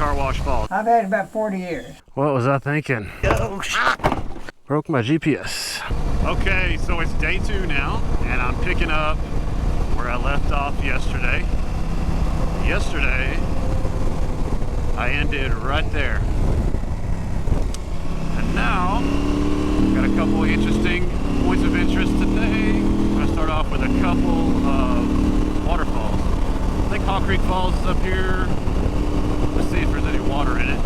Carwash Falls? I've had about 40 years. What was I thinking? Oh, broke my GPS. Okay, so it's day 2 now, and I'm picking up where I left off yesterday. Yesterday, I ended right there. And now, got a couple interesting points of interest today. I'm gonna start off with a couple of waterfalls. I think Haw Creek Falls is up here. Let's see if there's any water in it.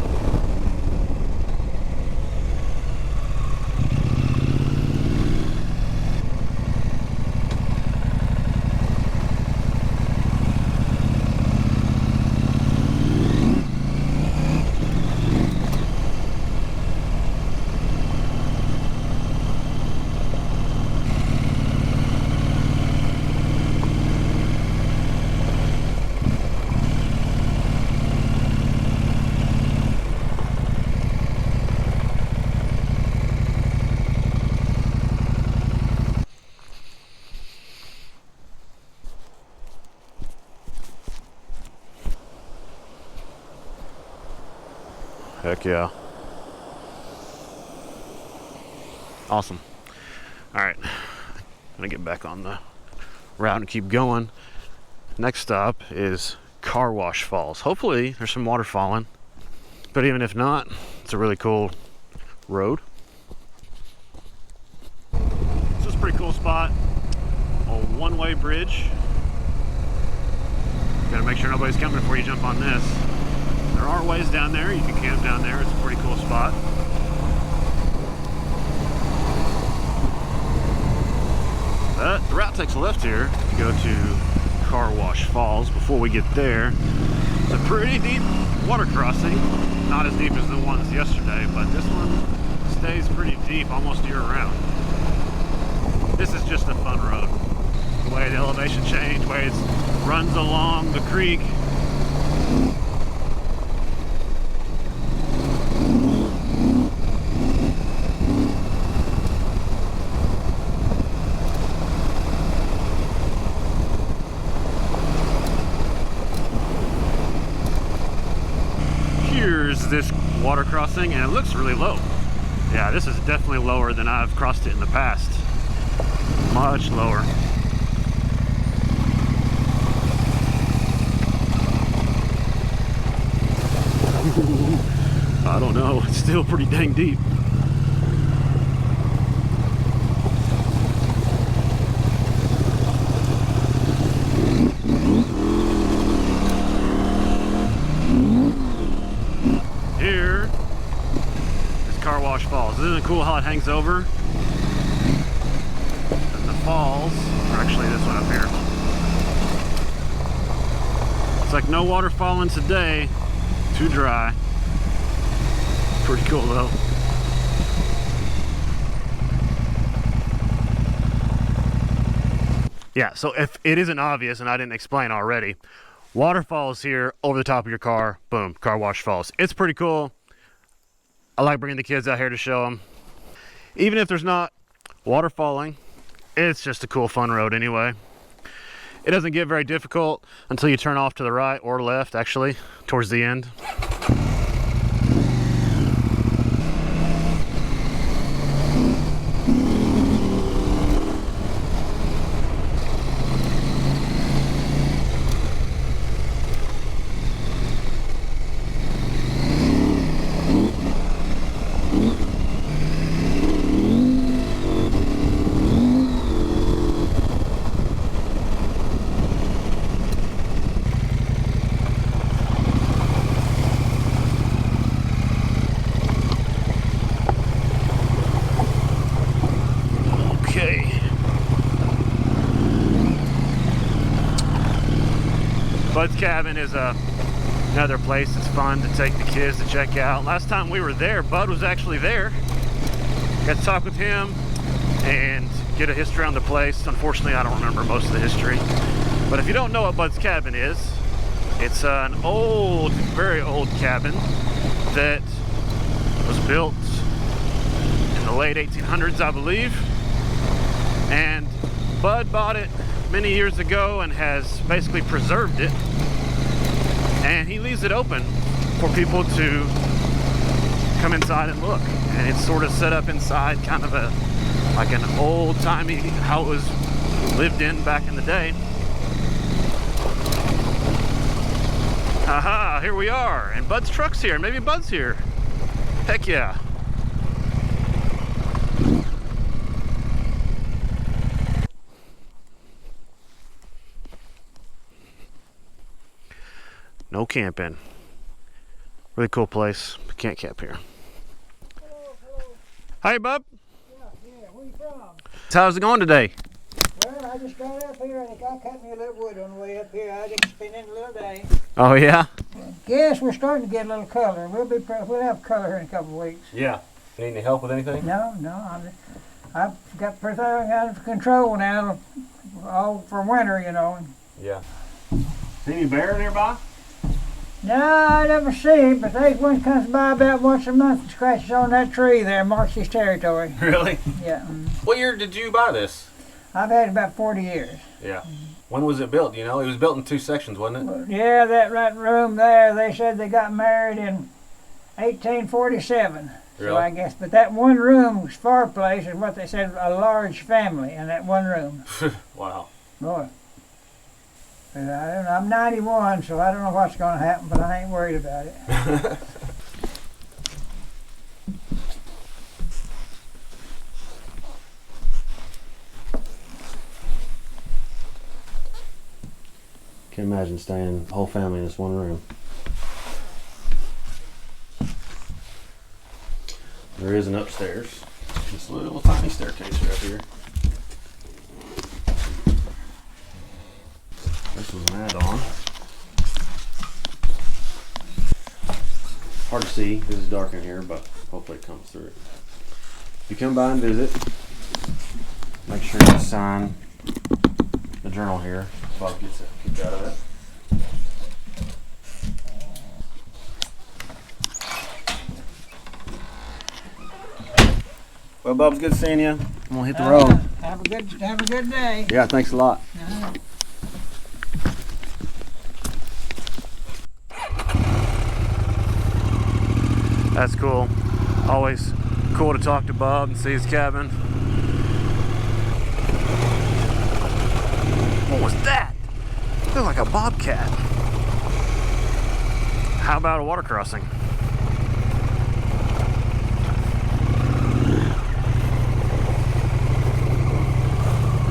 Heck yeah. Awesome. All right, I'm gonna get back on the route and keep going. Next stop is Carwash Falls. Hopefully there's some water falling, but even if not, it's a really cool road. This is a pretty cool spot. A one-way bridge. Gotta make sure nobody's coming before you jump on this. There are ways down there. You can camp down there. It's a pretty cool spot. But the route takes a left here to go to Carwash Falls. Before we get there, it's a pretty deep water crossing. Not as deep as the ones yesterday, but this one stays pretty deep almost year-round. This is just a fun road. The way the elevation change, the way it runs along the creek. This water crossing, and it looks really low. Yeah, this is definitely lower than I've crossed it in the past. Much lower. I don't know, it's still pretty dang deep. Here is Carwash Falls. Isn't it cool how it hangs over? And the falls are actually this one up here. It's like no water falling today. Too dry. Pretty cool though. Yeah, so if it isn't obvious and I didn't explain already, waterfalls here over the top of your car, boom, Carwash Falls. It's pretty cool. I like bringing the kids out here to show them. Even if there's not water falling, it's just a cool, fun road anyway. It doesn't get very difficult until you turn off to the right or left, actually, towards the end. Bud's Cabin is another place that's fun to take the kids to check out. Last time we were there, Bud was actually there. Got to talk with him and get a history on the place. Unfortunately, I don't remember most of the history. But if you don't know what Bud's Cabin is, it's an old, very old cabin that was built in the late 1800s, I believe. And Bud bought it many years ago and has basically preserved it, and he leaves it open for people to come inside and look. And it's sort of set up inside kind of a like an old-timey, how it was lived in back in the day. Aha, here we are, and Bud's truck's here. Maybe Bud's here. Heck yeah. No camping. Really cool place. We can't camp here. Hello, hello. Hi, Bub. Yeah, where you from? How's it going today? Well, I just got up here. The guy cut me a little wood on the way up here. I just been in a little day. Oh yeah. Guess we're starting to get a little color. We'll have color in a couple of weeks. Yeah. Need any help with anything? No. I've got everything under control now, all for winter, you know. Yeah. See any bear nearby? No, I never see, but there's one comes by about once a month and scratches on that tree there, marks his territory. Really? Yeah. What year did you buy this? I've had it about 40 years. Yeah. When was it built? You know, it was built in 2 sections, wasn't it? Yeah, that right room there, they said they got married in 1847. Really? So I guess, but that one room's fireplace is what they said, a large family in that one room. Wow. Boy. But I don't know, I'm 91, so I don't know what's going to happen, but I ain't worried about it. Can't imagine staying the whole family in this one room. There is an upstairs. This little tiny staircase right here. This was an add-on. Hard to see. This is dark in here, but hopefully it comes through. If you come by and visit, make sure you sign the journal here. Bob gets a kick out of it. Well, Bub's good seeing you. I'm gonna hit the road. Have a good day. Yeah, thanks a lot. That's cool. Always cool to talk to Bob and see his cabin. What was that? It looked like a bobcat. How about a water crossing?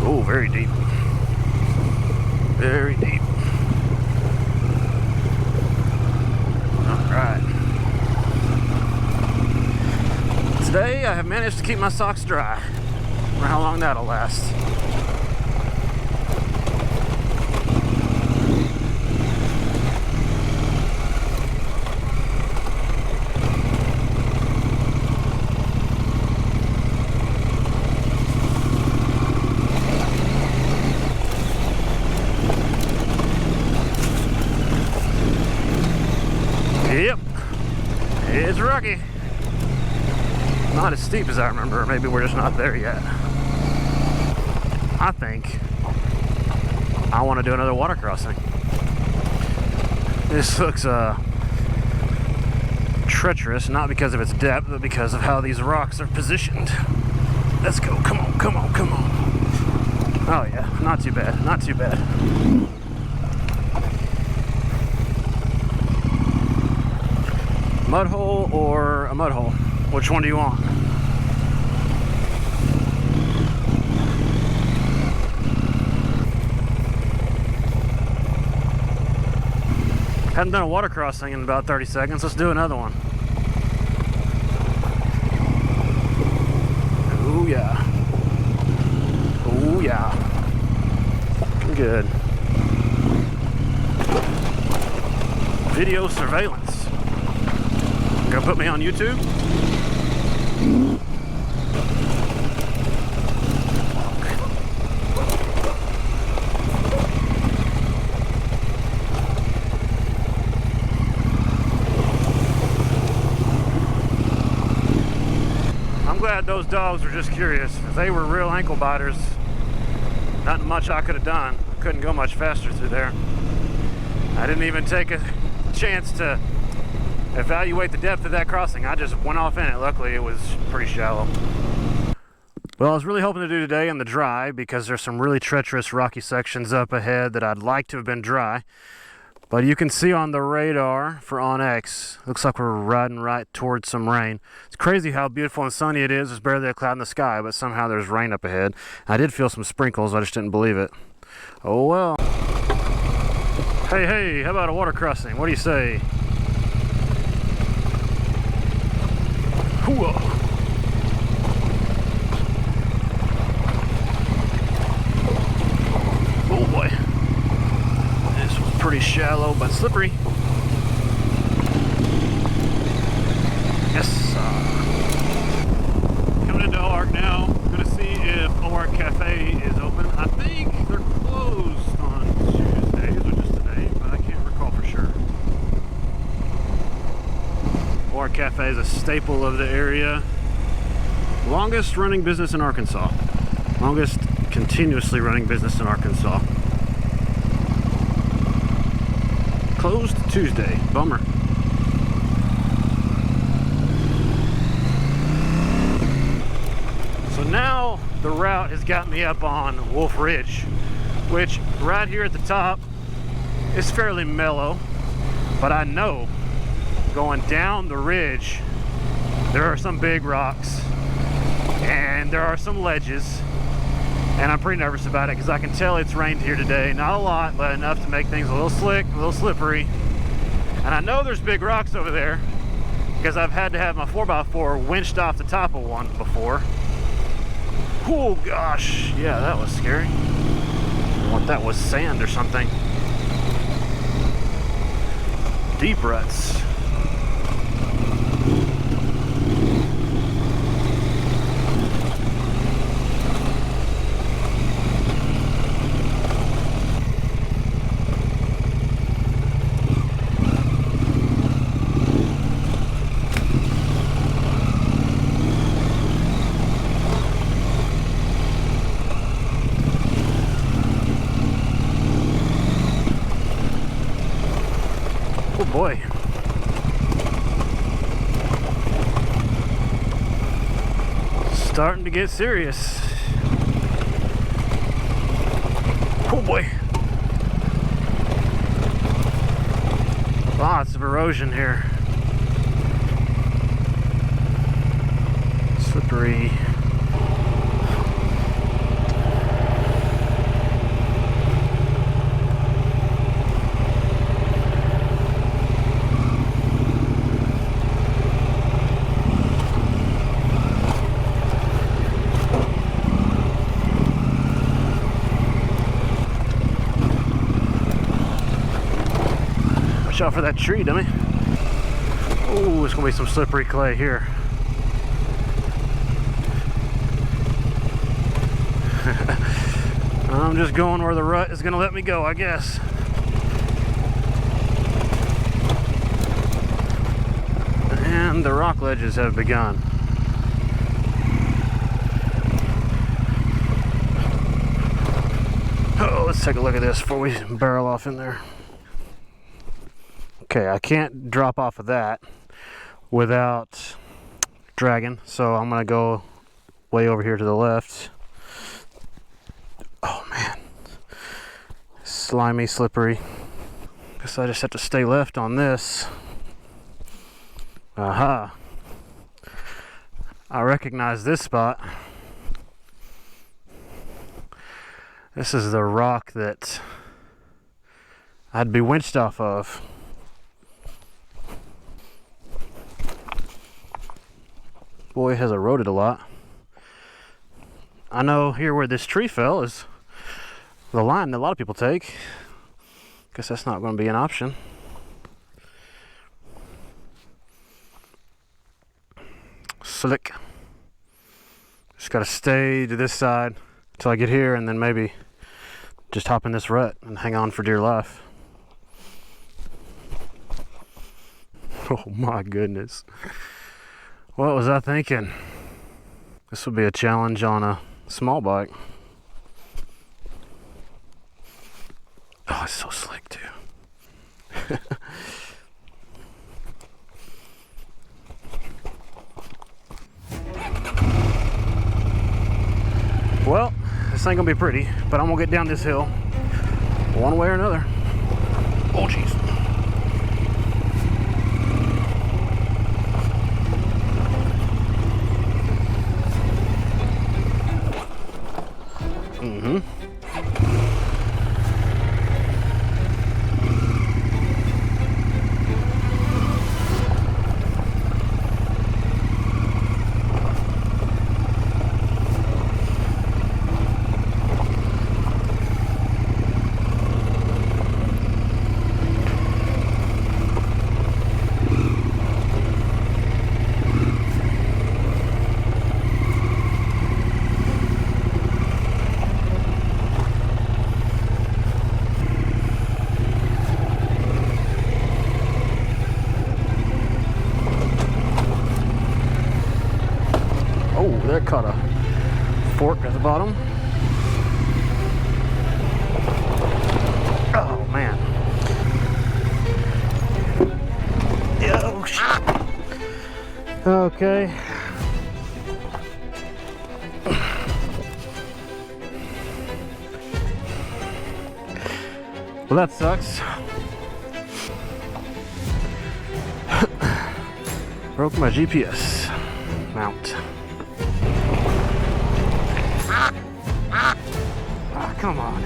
Oh, very deep. Very deep. All right. Today I have managed to keep my socks dry. I don't know how long that'll last. Yep, it's rocky. Not as steep as I remember. Maybe we're just not there yet. I think I want to do another water crossing. This looks treacherous, not because of its depth, but because of how these rocks are positioned. Let's go. Come on, come on, come on. Oh yeah, not too bad, not too bad. Mud hole or a mud hole? Which one do you want? Haven't done a water crossing in about 30 seconds. Let's do another one. Oh yeah. Oh yeah. Good. Video surveillance. Gonna put me on YouTube? I'm glad those dogs were just curious. If they were real ankle biters, not much I could have done. Couldn't go much faster through there. I didn't even take a chance to evaluate the depth of that crossing. I just went off in it. Luckily, it was pretty shallow. Well, I was really hoping to do today in the dry because there's some really treacherous rocky sections up ahead that I'd like to have been dry. But you can see on the radar for OnX, looks like we're riding right towards some rain. It's crazy how beautiful and sunny it is. There's barely a cloud in the sky, but somehow there's rain up ahead. I did feel some sprinkles, I just didn't believe it. Oh well. Hey, how about a water crossing? What do you say? Whoa. Oh boy. This was pretty shallow but slippery. Yes. Coming into Oark now. Gonna see if Oark Cafe is open. I think they're closed on Tuesdays, or just today, but I can't recall for sure. Oark Cafe is a staple of the area. Longest running business in Arkansas. Longest continuously running business in Arkansas. Closed Tuesday. Bummer. So now the route has got me up on Wolf Ridge, which right here at the top is fairly mellow, but I know going down the ridge there are some big rocks and there are some ledges, and I'm pretty nervous about it because I can tell it's rained here today. Not a lot, but enough to make things a little slick, a little slippery. And I know there's big rocks over there because I've had to have my 4x4 winched off the top of one before. Oh gosh, yeah, that was scary. I thought that was sand or something. Deep ruts. Oh boy. Starting to get serious. Oh boy. Lots of erosion here. Slippery. Watch out for that tree, dummy. Oh, it's gonna be some slippery clay here. I'm just going where the rut is gonna let me go, I guess. And the rock ledges have begun. Oh, let's take a look at this before we barrel off in there. Okay, I can't drop off of that without dragging, so I'm gonna go way over here to the left. Oh man, slimy, slippery. Guess I just have to stay left on this. Aha, I recognize this spot. This is the rock that I'd be winched off of. Boy, it has eroded a lot. I know here where this tree fell is the line that a lot of people take. Guess that's not going to be an option. Slick. Just got to stay to this side until I get here, and then maybe just hop in this rut and hang on for dear life. Oh my goodness. What was I thinking? This would be a challenge on a small bike. Oh, it's so slick too. ain't gonna be pretty, but I'm gonna get down this hill one way or another. Oh, jeez. That caught a fork at the bottom. Oh man. Oh shit. Okay. Well, that sucks. Broke my GPS mount. Come on.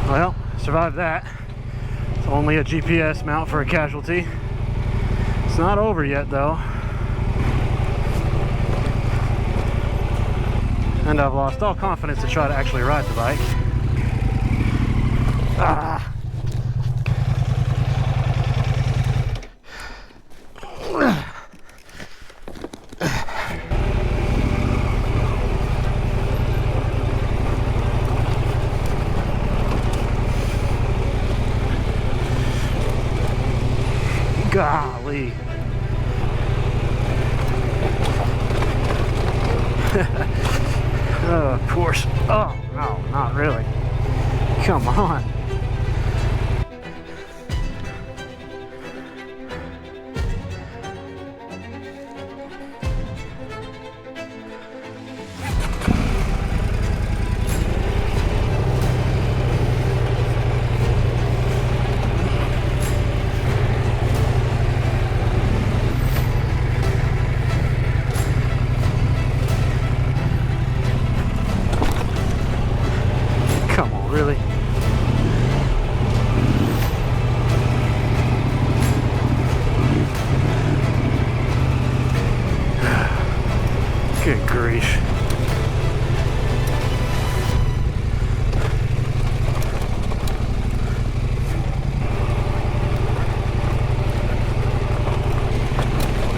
Well, survived that. It's only a GPS mount for a casualty. It's not over yet though. And I've lost all confidence to try to actually ride the bike. Ah. Golly. Oh, of course. Oh, no, not really. Come on. Really? Good grief.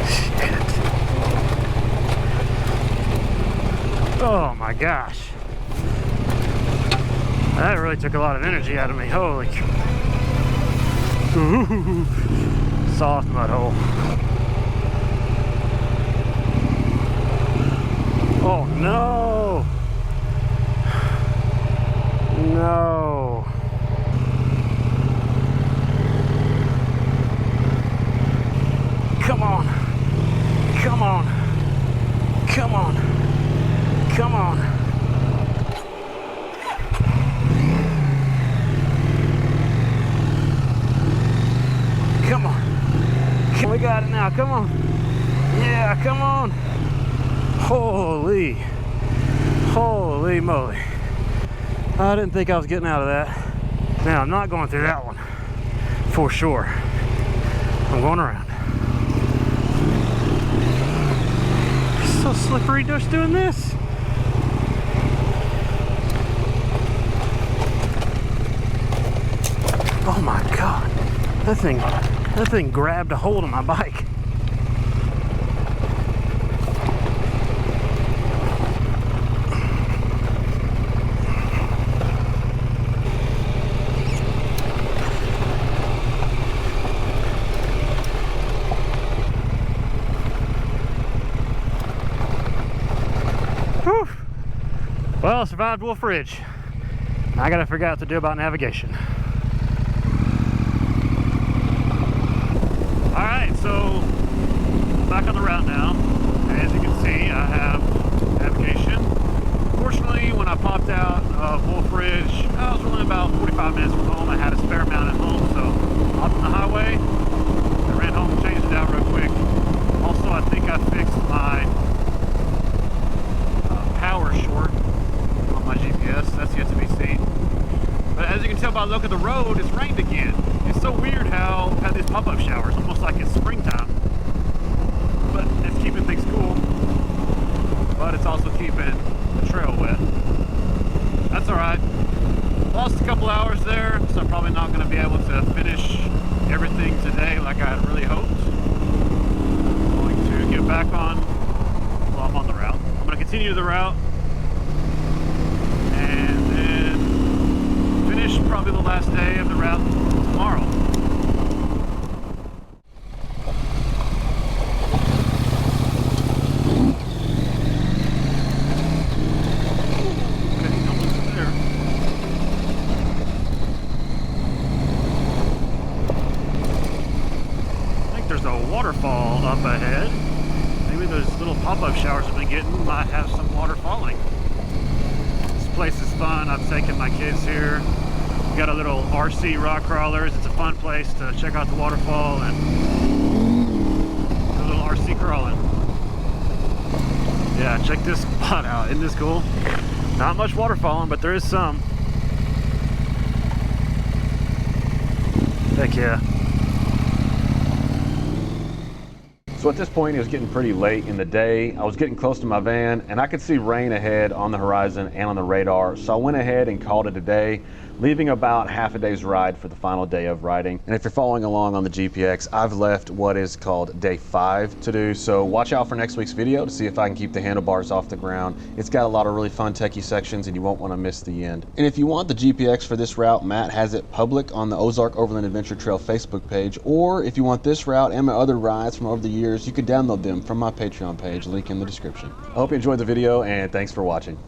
Shit. Oh my gosh. That really took a lot of energy out of me. Holy cow. Ooh, soft mud hole. Oh no! No. Come on. Come on. Come on. Come on. Come on. We got it now. Come on. Yeah, come on. Holy. Holy moly. I didn't think I was getting out of that. Now, I'm not going through that one. For sure. I'm going around. It's so slippery just doing this. Oh my God. That thing grabbed a hold of my bike. Well, survived Wolf Ridge. Now I gotta figure out what to do about navigation. Alright, so back on the route now. As you can see, I have navigation. Fortunately, when I popped out of Wolf Ridge, I was only about 45 minutes from home. I had a spare mount at home, so off on the highway, I ran home, changed it out real quick. Also, I think I fixed my power short on my GPS. That's yet to be seen. But as you can tell by the look of the road, it's rained again. It's so weird how I've had these pop-up showers, almost like it's springtime. But it's keeping things cool. But it's also keeping the trail wet. That's alright. Lost a couple hours there, so I'm probably not going to be able to finish everything today like I had really hoped. I'm going to get back on, well, I'm on the route. I'm going to continue the route and then finish probably the last day of the route tomorrow. Waterfall up ahead. Maybe those little pop-up showers I've been getting might have some water falling. This place is fun. I've taken my kids here. We got a little RC rock crawlers. It's a fun place to check out the waterfall and do a little RC crawling. Yeah, check this spot out. Isn't this cool? Not much water falling, but there is some. Heck yeah. So at this point, it was getting pretty late in the day. I was getting close to my van, and I could see rain ahead on the horizon and on the radar. So I went ahead and called it a day, leaving about half a day's ride for the final day of riding. And if you're following along on the GPX, I've left what is called day 5 to do. So watch out for next week's video to see if I can keep the handlebars off the ground. It's got a lot of really fun techie sections, and you won't want to miss the end. And if you want the GPX for this route, Matt has it public on the Ozark Overland Adventure Trail Facebook page. Or if you want this route and my other rides from over the years, you could download them from my Patreon page, link in the description. I hope you enjoyed the video, and thanks for watching.